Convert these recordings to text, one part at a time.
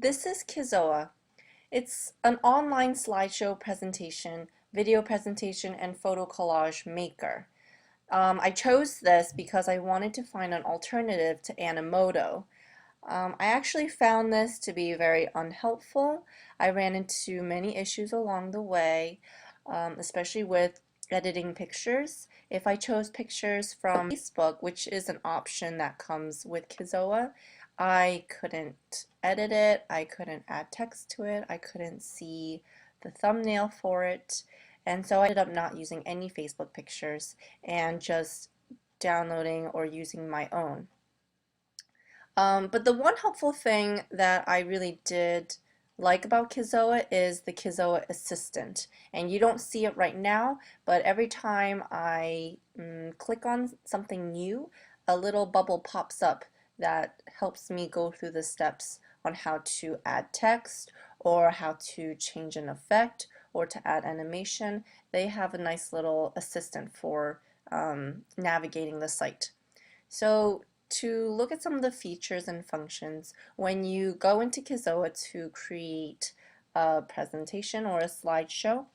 This is Kizao. It's an online slideshow presentation, video presentation, and photo collage maker. I chose this because I wanted to find an alternative to Animoto. I actually found this to be very unhelpful. I ran into many issues along the way, especially with editing pictures. If I chose pictures from Facebook, which is an option that comes with Kizao, I couldn't edit it, I couldn't add text to it, I couldn't see the thumbnail for it, and so I ended up not using any Facebook pictures and just downloading or using my own. But the one helpful thing that I really did like about Kizao is the Kizao Assistant. And you don't see it right now, but every time I click on something new, a little bubble pops up that helps me go through the steps on how to add text or how to change an effect or to add animation. They have a nice little assistant for navigating the site. So to look at some of the features and functions, when you go into Kizao to create a presentation or a slideshow,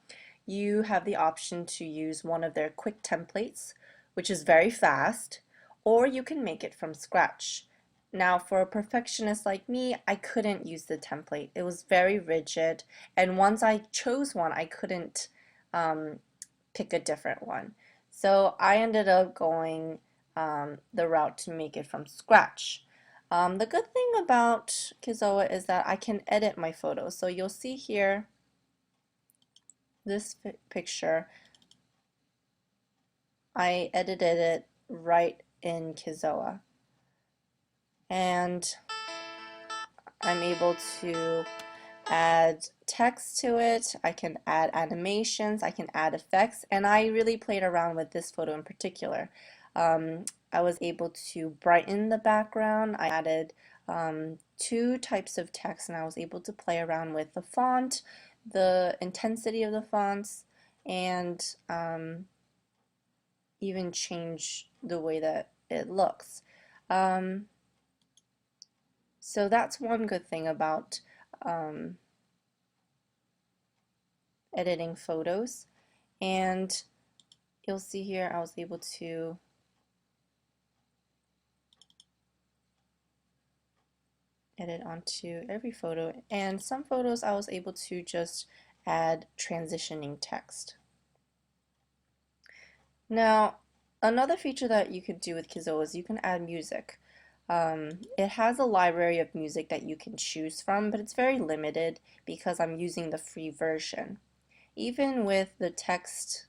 you have the option to use one of their quick templates, which is very fast, or you can make it from scratch. Now, for a perfectionist like me, I couldn't use the template. It was very rigid, and once I chose one, I couldn't pick a different one. So I ended up going the route to make it from scratch. The good thing about Kizao is that I can edit my photos. So you'll see here this picture. I edited it right in Kizao. And I'm able to add text to it, I can add animations, I can add effects, and I really played around with this photo in particular. I was able to brighten the background. I added two types of text, and I was able to play around with the font, the intensity of the fonts, and even change the way that it looks. So that's one good thing about editing photos. And you'll see here I was able to edit onto every photo, and some photos I was able to just add transitioning text. Now, another feature that you could do with Kizao is you can add music. It has a library of music that you can choose from, but it's very limited because I'm using the free version. Even with the text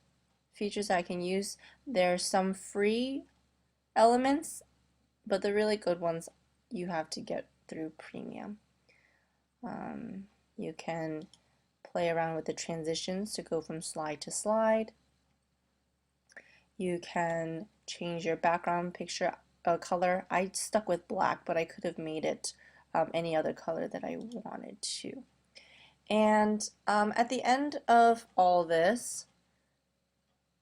features I can use, there's some free elements, but the really good ones you have to get through premium. You can play around with the transitions to go from slide to slide. You can change your background picture color. I stuck with black, but I could have made it any other color that I wanted to. And at the end of all this,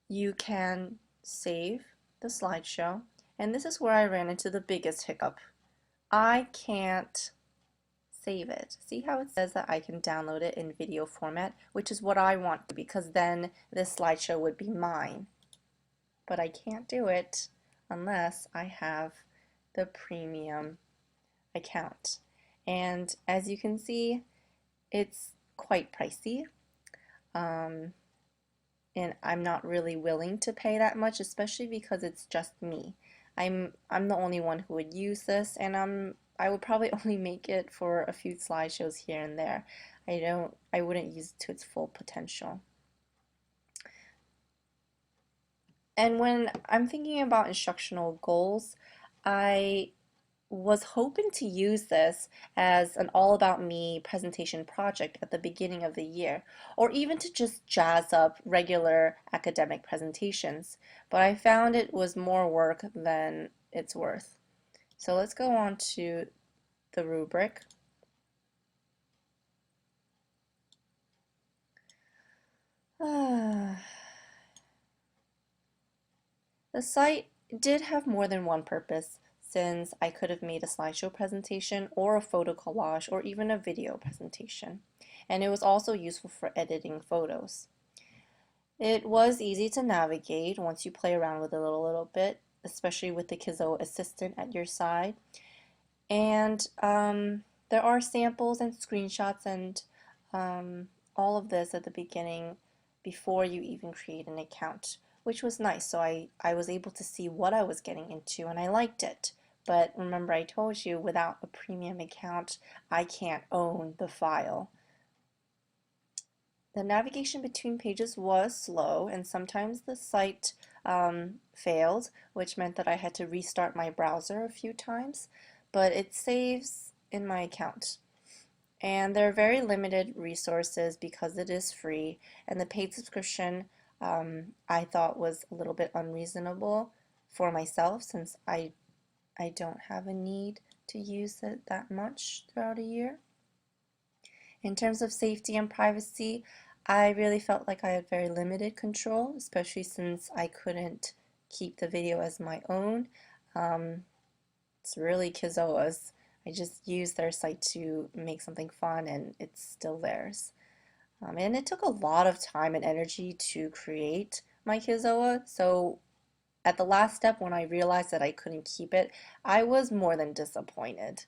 you can save the slideshow. And this is where I ran into the biggest hiccup. I can't save it. See how it says that I can download it in video format, which is what I want, because then this slideshow would be mine. But I can't do it unless I have the premium account. And as you can see, it's quite pricey. And I'm not really willing to pay that much, especially because it's just me. I'm the only one who would use this, and I would probably only make it for a few slideshows here and there. I wouldn't use it to its full potential. And when I'm thinking about instructional goals, I was hoping to use this as an all about me presentation project at the beginning of the year, or even to just jazz up regular academic presentations, but I found it was more work than it's worth. So let's go on to the rubric. The site did have more than one purpose, instance, I could have made a slideshow presentation or a photo collage or even a video presentation. And it was also useful for editing photos. It was easy to navigate once you play around with it a little bit, especially with the Kizao assistant at your side. And there are samples and screenshots and all of this at the beginning before you even create an account, which was nice. So I was able to see what I was getting into and I liked it. But remember, I told you without a premium account, I can't own the file. The navigation between pages was slow, and sometimes the site failed, which meant that I had to restart my browser a few times, but it saves in my account. And there are very limited resources because it is free, and the paid subscription I thought was a little bit unreasonable for myself since I don't have a need to use it that much throughout a year. In terms of safety and privacy, I really felt like I had very limited control, especially since I couldn't keep the video as my own. It's really Kizao's. I just used their site to make something fun and it's still theirs. And it took a lot of time and energy to create my Kizao, so at the last step when I realized that I couldn't keep it, I was more than disappointed.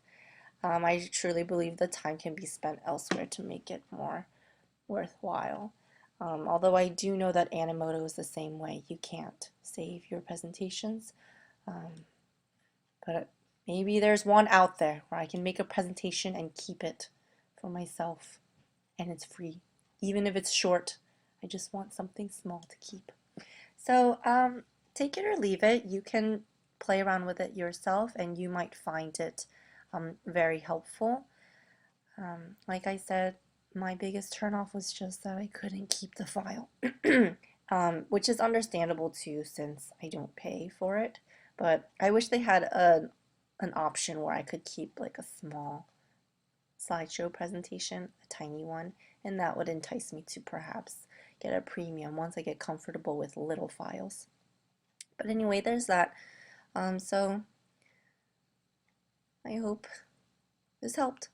I truly believe the time can be spent elsewhere to make it more worthwhile. Although I do know that Animoto is the same way. You can't save your presentations. But maybe there's one out there where I can make a presentation and keep it for myself. And it's free. Even if it's short, I just want something small to keep. So take it or leave it. You can play around with it yourself and you might find it very helpful. Like I said, my biggest turnoff was just that I couldn't keep the file, which is understandable too since I don't pay for it. But I wish they had an option where I could keep like a small slideshow presentation, a tiny one, and that would entice me to perhaps get a premium once I get comfortable with little files. But anyway, there's that. So I hope this helped.